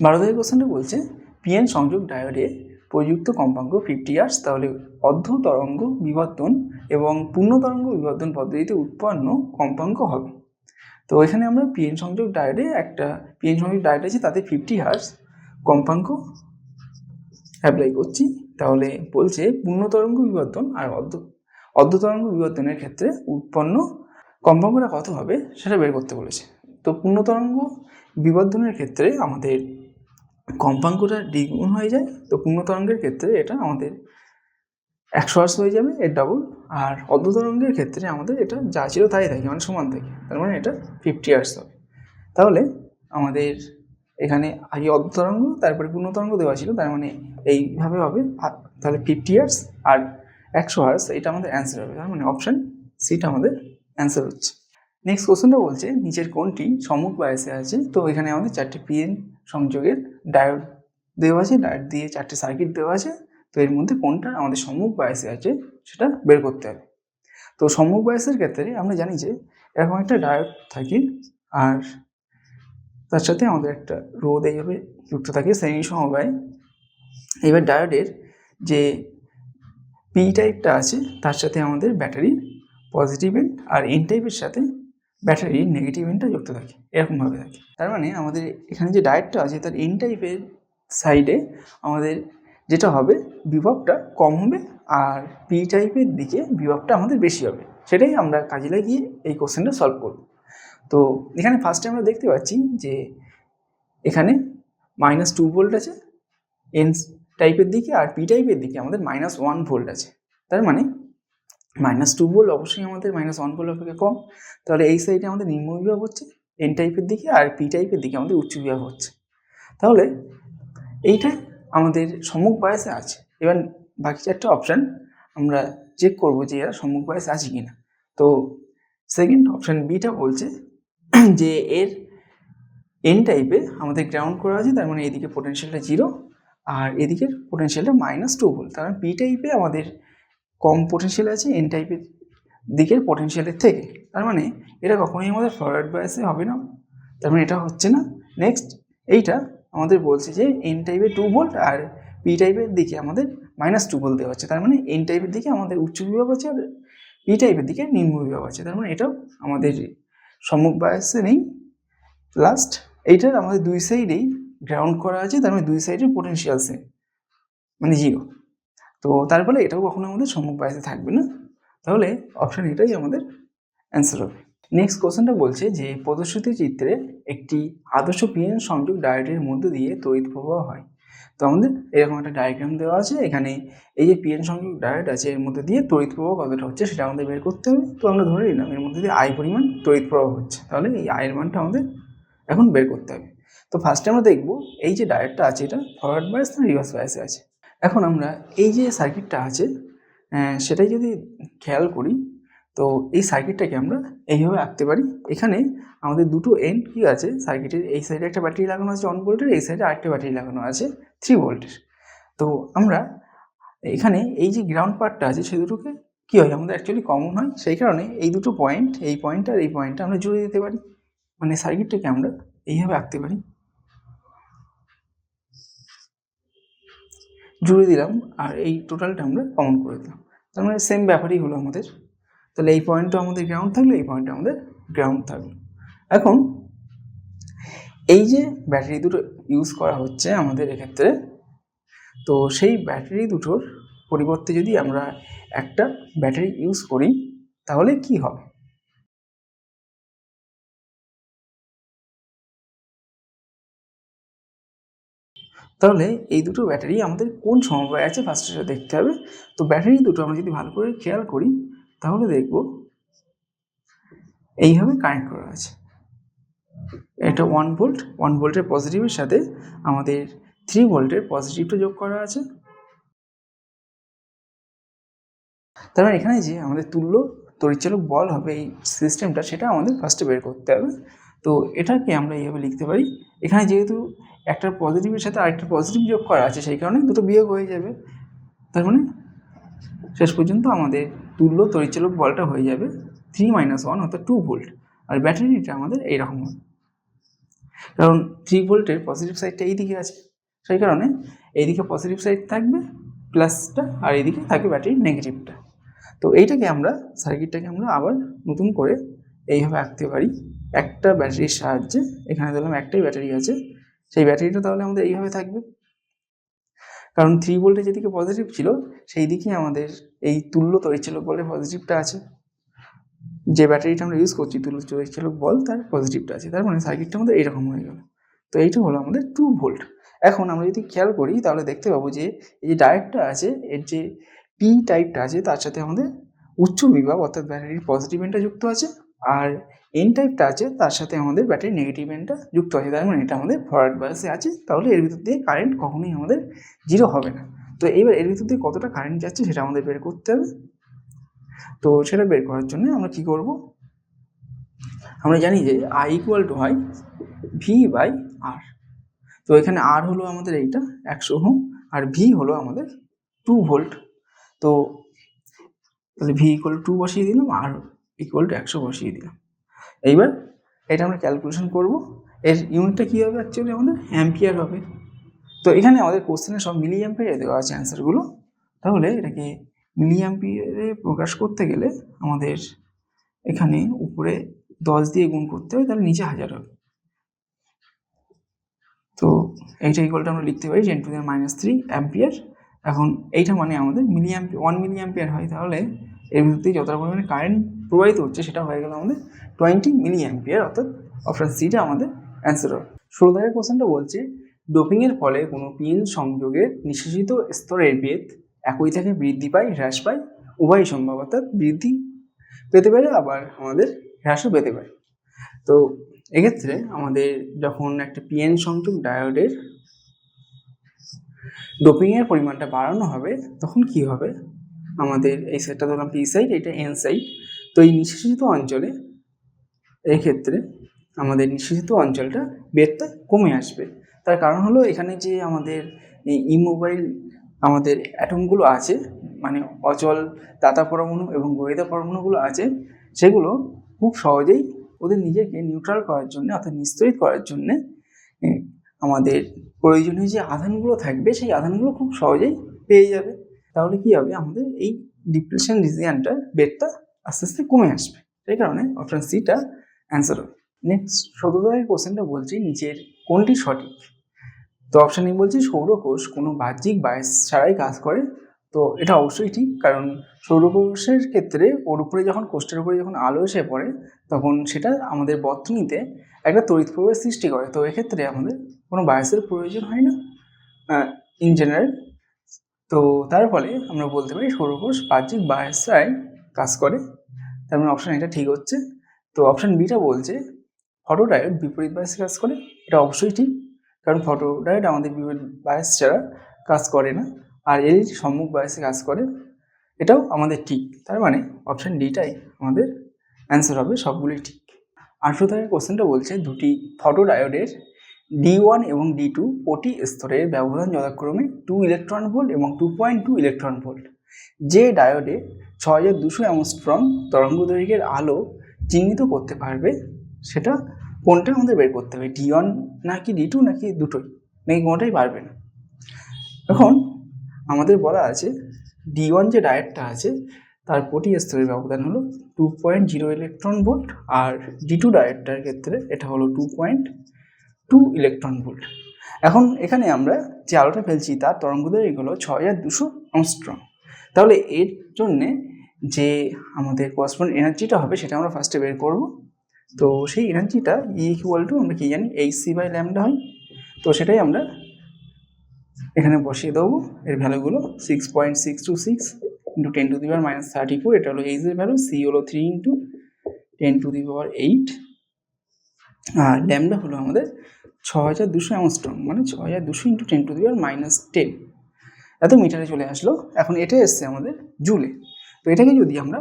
12 কোশ্চেনটা বলছে পিএন সংযোগ ডায়োডে প্রযুক্ত কম্পাঙ্ক 50 হার্টজ, তাহলে অর্ধ তরঙ্গ বিবর্তন এবং পূর্ণ তরঙ্গ বিবর্তন পদ্ধতিতে উৎপন্ন কম্পাঙ্ক হবে। তো এখানে আমরা পিএন সংযোগ ডায়োডে আছে, তাতে 50 হার্টজ কম্পাঙ্ক অ্যাপ্লাই করছি। তাহলে বলছে পূর্ণ তরঙ্গ বিবর্তন আর অর্ধ তরঙ্গ বিবর্তনের ক্ষেত্রে উৎপন্ন কম্পাঙ্কটা কত হবে সেটা বের করতে বলেছে। তো পূর্ণ তরঙ্গ বিবর্তনের ক্ষেত্রে আমাদের কম্পাঙ্কটা দ্বিগুণ হয়ে যায়, তো পূর্ণ তরঙ্গের ক্ষেত্রে এটা আমাদের 100 হার্টজ হয়ে যাবে, এর ডাবল। আর অর্ধ তরঙ্গের ক্ষেত্রে আমাদের এটা যা ছিল তাই থাকে, মানে সমান থাকে, তার মানে এটা 50 হার্টজ হবে। তাহলে আমাদের এখানে আগে অর্ধ তরঙ্গ তারপরে পূর্ণ তরঙ্গ দেওয়া ছিল, তার মানে এইভাবে হবে। তাহলে 50 হার্টজ আর 100 হার্টজ, এটা আমাদের অ্যান্সার হবে। তার মানে অপশান সিটা আমাদের অ্যান্সার হচ্ছে। নেক্সট কোশ্চেনটা বলছে নিচের কোনটি সম্মুখ বায়াসে আছে। তো এখানে আমাদের 4টে পিএন সংযোগের ডায়োড দেওয়া আছে, ডায়োড দিয়ে 4টে সার্কিট দেওয়া আছে। তো এর মধ্যে কোনটা আমাদের সম্মুখ বায়াসে আছে সেটা বের করতে হবে। তো সম্মুখ বায়াসের ক্ষেত্রে আমরা জানি যে এরকম একটা ডায়োড থাকে আর তার সাথে আমাদের একটা রোধ এইভাবে যুক্ত থাকে শ্রেণী সমবায়। এবার ডায়োডের যে পি টাইপটা আছে তার সাথে আমাদের ব্যাটারির পজিটিভ এন্ড আর এন টাইপের সাথে ব্যাটারির নেগেটিভ এন্ডটা যুক্ত থাকে, এরকমভাবে থাকে। তার মানে আমাদের এখানে যে ডায়োডটা আছে তার এন টাইপের সাইডে আমাদের যেটা হবে বিভবটা কম হবে, আর পি টাইপের দিকে বিভবটা আমাদের বেশি হবে। সেটাই আমরা কাজে লাগিয়ে এই কোশ্চেনটা সলভ করব। তো এখানে ফার্স্টে আমরা দেখতে পাচ্ছি যে এখানে -2 ভোল্ট আছে এন টাইপের দিকে, আর পি টাইপের দিকে আমাদের -1 ভোল্ট আছে। তার মানে -2 ভোল্ট অবশ্যই আমাদের -1 ভোল্ট অপেক্ষা কম। তাহলে এই সাইডে আমাদের নিম্ন বিভব হচ্ছে এন টাইপের দিকে, আর পি টাইপের দিকে আমাদের উচ্চ বিভব হচ্ছে। তাহলে এইটা আমাদের সম্মুখ বায়াসে আছে। এবার বাকি 4টে অপশান আমরা চেক করব যে এরা সম্মুখ বায়াসে আছে কিনা। তো সেকেন্ড অপশান বিটা বলছে যে এর এন টাইপে আমাদের গ্রাউন্ড করা আছে, তার মানে এদিকে পোটেনশিয়ালটা 0 আর এদিকের পোটেনশিয়ালটা -2 ভোল্ট। তার মানে পি টাইপে আমাদের কম পোটেনশিয়াল আছে এন টাইপের দিকের পোটেনশিয়ালের থেকে। তার মানে এটা কখনোই আমাদের ফরওয়ার্ড বায়াসে হবে না, তার মানে এটা হচ্ছে না। নেক্সট এইটা আমাদের বলছে যে এন টাইপে 2 ভোল্ট আর পি টাইপের দিকে আমাদের -2 ভোল্ট দেওয়া হচ্ছে। তার মানে এন টাইপের দিকে আমাদের উচ্চ বিভব আছে আর পি টাইপের দিকে নিম্ন বিভব আছে। তার মানে এটাও আমাদের সম্মুখ বায়াসে নেই। লাস্ট এইটার আমাদের দুই সাইডেই গ্রাউন্ড করা আছে, তার মানে দুই সাইডের পোটেনশিয়াল সেম, মানে 0। তো তার ফলে এটাও কখনো আমাদের সম্মুখ বায়াসে থাকবে না। তাহলে অপশান এটাই আমাদের অ্যান্সার হবে। নেক্সট কোশ্চেনটা বলছে যে প্রদর্শিত চিত্রে একটি আদর্শ পিএন সংযোগ ডায়োডের মধ্য দিয়ে তড়িৎ প্রবাহ হয়। তো আমাদের এরকম একটা ডায়াগ্রাম দেওয়া আছে, এখানে এই যে পিএন সংযোগ ডায়োড আছে এর মধ্যে দিয়ে তড়িৎ প্রবাহ কতটা হচ্ছে সেটা আমাদের বের করতে হবে। তো আমরা ধরে নিলাম এর মধ্যে দিয়ে আই পরিমাণ তড়িৎ প্রবাহ হচ্ছে, তাহলে এই আয়ের মানটা আমাদের এখন বের করতে হবে। তো ফার্স্টে আমরা দেখব এই যে ডায়োডটা আছে এটা ফরওয়ার্ড বায়াস না রিভার্স বায়াসে আছে। এখন আমরা এই যে সার্কিটটা আছে সেটাই যদি খেয়াল করি, তো এই সার্কিটটাকে আমরা এইভাবে আঁকতে পারি। এখানে আমাদের দুটো এন্ড কি আছে সার্কিটের, এই সাইডে একটা ব্যাটারি লাগানো আছে 1 ভোল্টের, এই সাইডে আরেকটা ব্যাটারি লাগানো আছে 3 ভোল্টের। তো আমরা এখানে এই যে গ্রাউন্ড পার্টটা আছে সে দুটোকে কী হয় আমাদের অ্যাকচুয়ালি কমন হয়, সেই কারণে এই দুটো পয়েন্ট, এই পয়েন্ট আর এই পয়েন্টটা আমরা জুড়ে দিতে পারি। মানে সার্কিটটাকে আমরা এইভাবে আঁকতে পারি, জুড়ে দিলাম আর এই টোটালটা আমরা কমন করে দিলাম। তার মানে সেম ব্যাপারই হলো আমাদের। তাহলে এই পয়েন্টটা আমাদের গ্রাউন্ড থাকলো, এই পয়েন্টটা আমাদের গ্রাউন্ড থাকলো। এখন এই যে ব্যাটারি দুটো ইউজ করা হচ্ছে আমাদের এক্ষেত্রে, তো সেই ব্যাটারি দুটোর পরিবর্তে যদি আমরা একটা ব্যাটারি ইউজ করি তাহলে কি হবে। তাহলে এই দুটো ব্যাটারি আমাদের কোন সমবায় আছে ফার্স্টে সেটা দেখতে হবে। তো ব্যাটারি দুটো আমরা যদি ভালো করে খেয়াল করি তাহলে দেখব এইভাবে কানেক্ট করা আছে। এটা 1 ভোল্ট, 1 ভোল্টের পজিটিভের সাথে আমাদের 3 ভোল্টের পজিটিভটা যোগ করা আছে। তার মানে এখানে যে আমাদের তুল্য তড়িৎচালক বল হবে এই সিস্টেমটা, সেটা আমাদের ফার্স্টে বের করতে হবে। তো এটাকে আমরা এইভাবে লিখতে পারি, এখানে যেহেতু একটা পজিটিভের সাথে আরেকটা পজিটিভ যোগ করা আছে সেই কারণে দুটো বিয়োগ হয়ে যাবে। তার মানে শেষ পর্যন্ত আমাদের তুল্য তড়িৎচালক বলটা হয়ে যাবে 3 - 1 অর্থাৎ 2 ভোল্ট, আর ব্যাটারিটা আমাদের এইরকম হবে। কারণ 3 ভোল্টের পজিটিভ সাইডটা এই দিকে আছে, সেই কারণে এইদিকে পজিটিভ সাইড থাকবে প্লাসটা, আর এইদিকে থাকবে ব্যাটারির নেগেটিভটা। তো এইটাকে আমরা সার্কিটটাকে আমরা আবার নতুন করে এইভাবে আঁকতে পারি। একটা ব্যাটারির সাহায্যে, এখানে ধরলাম একটাই ব্যাটারি আছে, সেই ব্যাটারিটা তাহলে আমাদের এইভাবে থাকবে, কারণ 3 ভোল্টে যেদিকে পজিটিভ ছিল সেই দিকে আমাদের এই তুল্য তড়িৎচালক বলের পজিটিভটা আছে। যে ব্যাটারিটা আমরা ইউজ করছি তুল্য তড়িৎচালক বল, তার পজিটিভটা আছে, তার মানে সার্কিটটা আমাদের এইরকম হয়ে গেল। তো এইটা হলো আমাদের 2 ভোল্ট। এখন আমরা যদি খেয়াল করি তাহলে দেখতে পাবো যে এই যে ডায়োডটা আছে, এর যে পি টাইপটা আছে তার সাথে আমাদের উচ্চ বিভব অর্থাৎ ব্যাটারির পজিটিভ এন্ডটা যুক্ত আছে, আর এন টাইপটা আছে তার সাথে আমাদের ব্যাটারির নেগেটিভ এন্ডটা যুক্ত আছে। তার মানে এটা আমাদের ফরওয়ার্ড বায়াসে আছে, তাহলে এর ভিতর দিয়ে কারেন্ট কখনোই আমাদের জিরো হবে না। তো এইবার এর ভিতর দিয়ে কতটা কারেন্ট যাচ্ছে সেটা আমাদের বের করতে হবে। তো সেটা বের করার জন্য আমরা কি করব, আমরা জানি যে I ইকুয়াল টু হয় ভি বাই আর। তো এখানে আর হলো আমাদের এইটা 100 ওহম, আর ভি হলো আমাদের 2 ভোল্ট। তো তাহলে ভি ইকুয়াল টু 2 বসিয়ে দিলাম, আর ইকুয়াল টু 100 বসিয়ে দিলাম। এইবার এটা আমরা ক্যালকুলেশন করব, এর ইউনিটটা কী হবে, অ্যাকচুয়ালি আমাদের অ্যাম্পিয়ার হবে। তো এখানে আমাদের কোশ্চেনে সব মিলি অ্যাম্পিয়ারে দেওয়া আছে অ্যান্সারগুলো, তাহলে এটাকে মিলি অ্যাম্পিয়ারে প্রকাশ করতে গেলে আমাদের এখানে উপরে 10 দিয়ে গুণ করতে হবে, তাহলে নিচে 1000 হবে। তো এইটা ইকুয়ালটা আমরা লিখতে পারি 10⁻³ অ্যাম্পিয়ার। এখন এইটা মানে আমাদের মিলি অ্যাম্পিয়ার 1 মিলি অ্যাম্পিয়ার হয়, তাহলে এর ভিতরে যতটা পরিমাণে কারেন্ট প্রবাহিত হচ্ছে সেটা হয়ে গেল আমাদের 20 মিলি অ্যাম্পিয়ার, অর্থাৎ অপশান সিটা আমাদের অ্যান্সার হবে। 16 দাগের কোশ্চেনটা বলছে ডোপিংয়ের ফলে কোনো পিন সংযোগের নিঃশেষিত স্তরের বেধ একই থেকে বৃদ্ধি পায়, হ্রাস পায়, উভয় সম্ভব, অর্থাৎ বৃদ্ধি পেতে পারে আবার আমাদের হ্রাসও পেতে পারে। তো এক্ষেত্রে আমাদের যখন একটা পিএন সংযোগ ডায়োডের ডোপিংয়ের পরিমাণটা বাড়ানো হবে তখন কি হবে, আমাদের এই সাইডটা ধরলাম পি সাইড, এটা এন সাইড। তো এই নিঃশেষিত অঞ্চলে এক্ষেত্রে আমাদের নিঃশেষিত অঞ্চলটা বেধটা কমে আসবে। তার কারণ হলো এখানে যে আমাদের এই ইমোবাইল আমাদের অ্যাটমগুলো আছে, মানে অচল দাতা পরমাণু এবং বহির্দা পরমাণুগুলো আছে, সেগুলো খুব সহজেই ওদের নিজেকে নিউট্রাল করার জন্য অর্থাৎ নিস্তরিত করার জন্যে আমাদের প্রয়োজনীয় যে আধানগুলো থাকবে সেই আধানগুলো খুব সহজেই পেয়ে যাবে। তাহলে কি হবে, আমাদের এই ডিপ্রেশন রিজিয়ানটার বেধটা আস্তে আস্তে কমে আসবে। সেই কারণে অপশান সিটা অ্যান্সার হবে। নেক্সট 17 দাগের কোশ্চেনটা বলছি নিচের কোনটি সঠিক। তো অপশান এ বলছি সৌরকোষ কোনো বাহ্যিক বায়স ছাড়াই কাজ করে। তো এটা অবশ্যই ঠিক, কারণ সৌরকোষের ক্ষেত্রে ওর উপরে যখন কোষ্ঠের উপরে যখন আলো এসে পড়ে তখন সেটা আমাদের বর্তনীতে একটা তড়িৎ প্রবাহের সৃষ্টি করে। তো এক্ষেত্রে আমাদের কোনো বায়সের প্রয়োজন হয় না ইন জেনারেল। তো তার ফলে আমরা বলতে পারি সৌরকোষ বাহ্যিক বায়স ছাড়াই কাজ করে, তার মানে অপশান এটা ঠিক হচ্ছে। তো অপশান বিটা বলছে ফটোডায়োড বিপরীত বায়সে কাজ করে। এটা অবশ্যই ঠিক, কারণ ফটোডায়োড আমাদের বিপরীত বায়স ছাড়া কাজ করে না, আর এলইডি সম্মুখ বায়সে কাজ করে, এটাও আমাদের ঠিক। তার মানে অপশান ডিটাই আমাদের অ্যান্সার হবে, সবগুলোই ঠিক। 18 দাগের কোশ্চেনটা বলছে দুটি ফটোডায়োডের D1 এবং D2 প্রতি স্তরের ব্যবধান যথাক্রমে 2 ইলেকট্রন ভোল্ট এবং 2.2 ইলেকট্রন ভোল্ট। যে ডায়োডে 6200 অ্যাংস্ট্রম তরঙ্গ দৈর্ঘ্যের আলো চিহ্নিত করতে পারবে সেটা কোনটা আমাদের বের করতে হবে, D1 নাকি D2 নাকি দুটোই, নাকি কোনোটাই পারবে না। এখন আমাদের বলা আছে D1 যে ডায়োডটা আছে তার প্রতি স্তরের ব্যবধান হলো 2.0 ইলেকট্রন ভোল্ট, আর D2 ডায়োডটার ক্ষেত্রে এটা হলো 2.2 ইলেকট্রন ভোল্ট। এখন এখানে আমরা যে আলোটা ফেলছি তার তরঙ্গ দৈর্ঘ্য হলো 6200 অ্যাংস্ট্রম। তাহলে এর জন্যে যে আমাদের করসপন্ডিং এনার্জিটা হবে সেটা আমরা ফার্স্টে বের করব। তো সেই এনার্জিটা E ইকুয়াল টু আমরা কি জানি hc/λ হয়। তো সেটাই আমরা এখানে বসিয়ে দেবো, এর ভ্যালুগুলো 6.626 ইন্টু 10⁻34, এটা হলো এইচ এর ভ্যালু, সি হলো 3 ইন্টু 10⁸, আর ল্যামডা হলো আমাদের 6200 অ্যাংস্ট্রম, মানে 6200 ইন্টু 10⁻10, এত মিটারে চলে আসলো। এখন এটা এসছে আমাদের জুলে। তো এটাকে যদি আমরা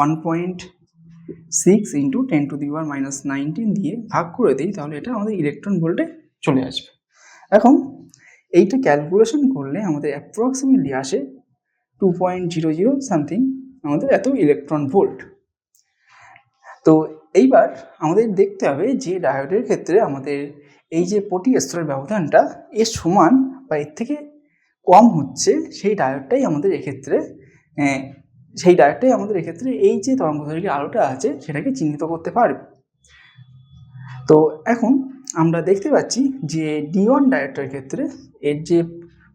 1.6 ইন্টু 10⁻19 দিয়ে ভাগ করে দিই তাহলে এটা আমাদের ইলেকট্রন ভোল্টে চলে আসবে। এখন এইটা ক্যালকুলেশন করলে আমাদের অ্যাপ্রক্সিমেটলি আসে 2.00 সামথিং আমাদের এত ইলেকট্রন ভোল্ট। তো এইবার আমাদের দেখতে হবে যে ডায়োডের ক্ষেত্রে আমাদের এই যে প্রতি স্তরের ব্যবধানটা এর সমান বা এর থেকে কম হচ্ছে, সেই ডায়োডটাই আমাদের এক্ষেত্রে এই যে তরঙ্গ দৈর্ঘ্যের আলোটা আছে সেটাকে চিহ্নিত করতে পারবে। তো এখন আমরা দেখতে পাচ্ছি যে D1 ডায়োডটার ক্ষেত্রে এর যে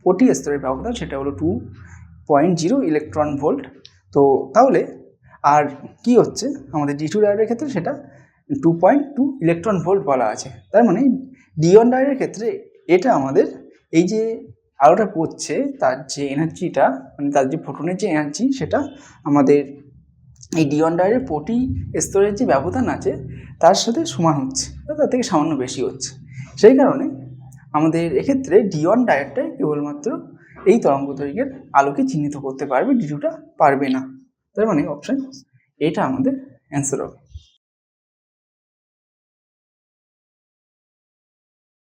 প্রতি স্তরের ব্যবধান সেটা হলো 2.0 ইলেকট্রন ভোল্ট। তো তাহলে আর কি হচ্ছে আমাদের D2 ডায়োডের ক্ষেত্রে সেটা 2.2 ইলেকট্রন ভোল্ট বলা আছে। তার মানে D1 ডায়োডের ক্ষেত্রে এটা আমাদের এই যে আলোটা পড়ছে তার যে এনার্জিটা, মানে তার যে ফোটনের যে এনার্জি, সেটা আমাদের এই D1 ডায়োডের প্রতি স্তরের যে ব্যবধান আছে তার সাথে সমান হচ্ছে, তার থেকে সামান্য বেশি হচ্ছে। সেই কারণে আমাদের এক্ষেত্রে D1 ডায়োডটাই কেবলমাত্র এই তরঙ্গ দৈর্ঘ্যের আলোকে চিহ্নিত করতে পারবে, D2টা পারবে না। তার মানে অপশন এটা আমাদের অ্যান্সার হবে।